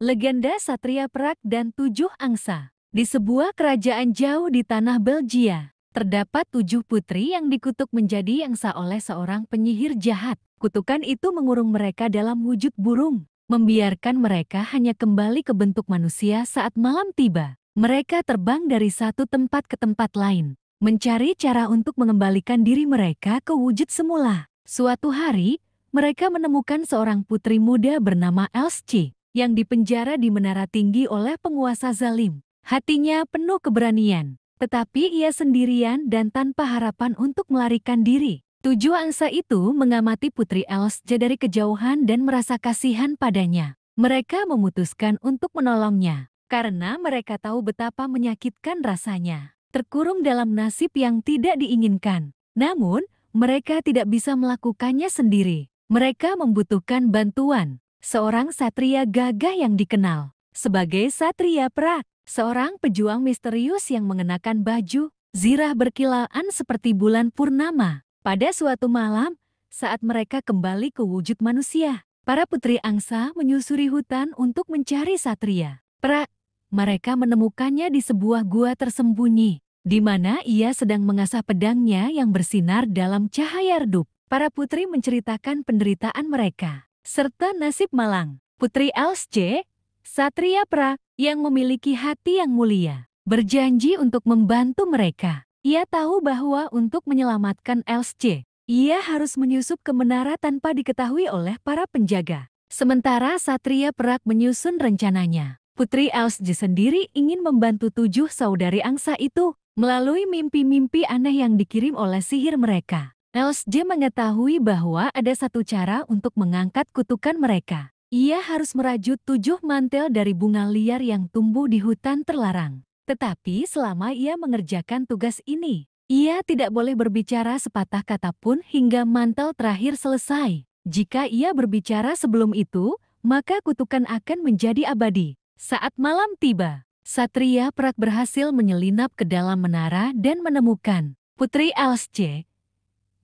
Legenda Satria Perak dan Tujuh Angsa. Di sebuah kerajaan jauh di tanah Belgia, terdapat 7 putri yang dikutuk menjadi angsa oleh seorang penyihir jahat. Kutukan itu mengurung mereka dalam wujud burung, membiarkan mereka hanya kembali ke bentuk manusia saat malam tiba. Mereka terbang dari satu tempat ke tempat lain, mencari cara untuk mengembalikan diri mereka ke wujud semula. Suatu hari, mereka menemukan seorang putri muda bernama Elsje yang dipenjara di menara tinggi oleh penguasa zalim. Hatinya penuh keberanian, tetapi ia sendirian dan tanpa harapan untuk melarikan diri. 7 angsa itu mengamati putri Elsje dari kejauhan dan merasa kasihan padanya. Mereka memutuskan untuk menolongnya, karena mereka tahu betapa menyakitkan rasanya terkurung dalam nasib yang tidak diinginkan. Namun, mereka tidak bisa melakukannya sendiri. Mereka membutuhkan bantuan seorang satria gagah yang dikenal sebagai Satria Perak, seorang pejuang misterius yang mengenakan baju zirah berkilaan seperti bulan purnama. Pada suatu malam, saat mereka kembali ke wujud manusia, para putri angsa menyusuri hutan untuk mencari Satria Perak. Mereka menemukannya di sebuah gua tersembunyi, di mana ia sedang mengasah pedangnya yang bersinar dalam cahaya redup. Para putri menceritakan penderitaan mereka serta nasib malang. Putri Elsje, Satria Perak, yang memiliki hati yang mulia, berjanji untuk membantu mereka. Ia tahu bahwa untuk menyelamatkan Elsje, ia harus menyusup ke menara tanpa diketahui oleh para penjaga. Sementara Satria Perak menyusun rencananya, Putri Elsje sendiri ingin membantu 7 saudari angsa itu melalui mimpi-mimpi aneh yang dikirim oleh sihir mereka. Elsje mengetahui bahwa ada satu cara untuk mengangkat kutukan mereka. Ia harus merajut 7 mantel dari bunga liar yang tumbuh di hutan terlarang. Tetapi selama ia mengerjakan tugas ini, ia tidak boleh berbicara sepatah kata pun hingga mantel terakhir selesai. Jika ia berbicara sebelum itu, maka kutukan akan menjadi abadi. Saat malam tiba, Satria Perak berhasil menyelinap ke dalam menara dan menemukan Putri Elsje.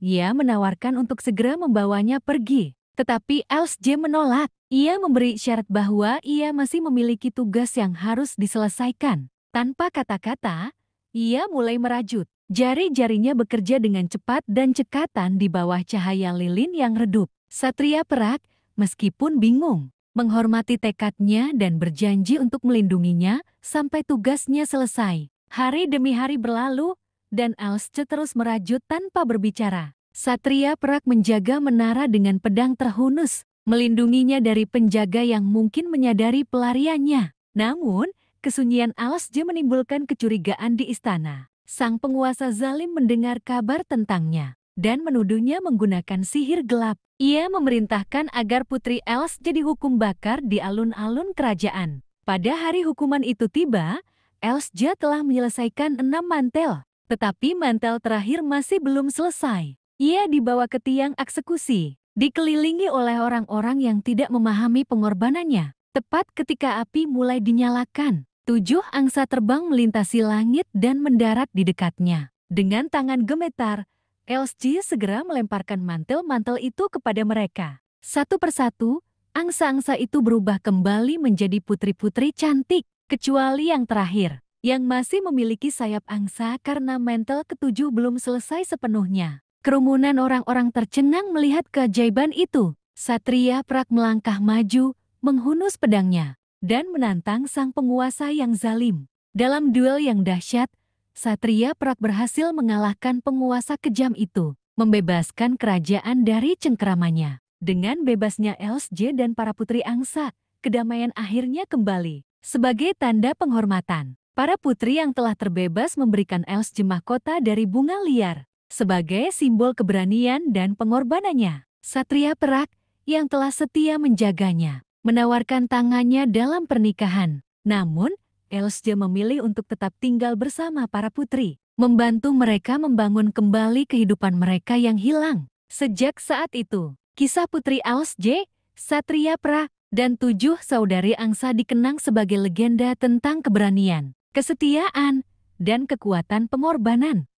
Ia menawarkan untuk segera membawanya pergi, tetapi Elsje menolak. Ia memberi syarat bahwa ia masih memiliki tugas yang harus diselesaikan. Tanpa kata-kata, ia mulai merajut. Jari-jarinya bekerja dengan cepat dan cekatan di bawah cahaya lilin yang redup. Satria Perak, meskipun bingung, menghormati tekadnya dan berjanji untuk melindunginya sampai tugasnya selesai. Hari demi hari berlalu, dan Elsje terus merajut tanpa berbicara. Satria Perak menjaga menara dengan pedang terhunus, melindunginya dari penjaga yang mungkin menyadari pelariannya. Namun, kesunyian Elsje menimbulkan kecurigaan di istana. Sang penguasa zalim mendengar kabar tentangnya dan menuduhnya menggunakan sihir gelap. Ia memerintahkan agar Putri Elsje dihukum bakar di alun-alun kerajaan. Pada hari hukuman itu tiba, Elsje telah menyelesaikan 6 mantel. Tetapi mantel terakhir masih belum selesai. Ia dibawa ke tiang eksekusi, dikelilingi oleh orang-orang yang tidak memahami pengorbanannya. Tepat ketika api mulai dinyalakan, 7 angsa terbang melintasi langit dan mendarat di dekatnya. Dengan tangan gemetar, Elsje segera melemparkan mantel-mantel itu kepada mereka. Satu persatu, angsa-angsa itu berubah kembali menjadi putri-putri cantik, kecuali yang terakhir, yang masih memiliki sayap angsa karena mantel ketujuh belum selesai sepenuhnya. Kerumunan orang-orang tercengang melihat keajaiban itu. Satria Perak melangkah maju, menghunus pedangnya, dan menantang sang penguasa yang zalim. Dalam duel yang dahsyat, Satria Perak berhasil mengalahkan penguasa kejam itu, membebaskan kerajaan dari cengkeramannya. Dengan bebasnya Elsje dan para putri angsa, kedamaian akhirnya kembali. Sebagai tanda penghormatan, para putri yang telah terbebas memberikan Elsje mahkota dari bunga liar sebagai simbol keberanian dan pengorbanannya. Satria Perak yang telah setia menjaganya menawarkan tangannya dalam pernikahan. Namun, Elsje memilih untuk tetap tinggal bersama para putri, membantu mereka membangun kembali kehidupan mereka yang hilang. Sejak saat itu, kisah Putri Elsje, Satria Perak, dan 7 saudari angsa dikenang sebagai legenda tentang keberanian, kesetiaan, dan kekuatan pengorbanan.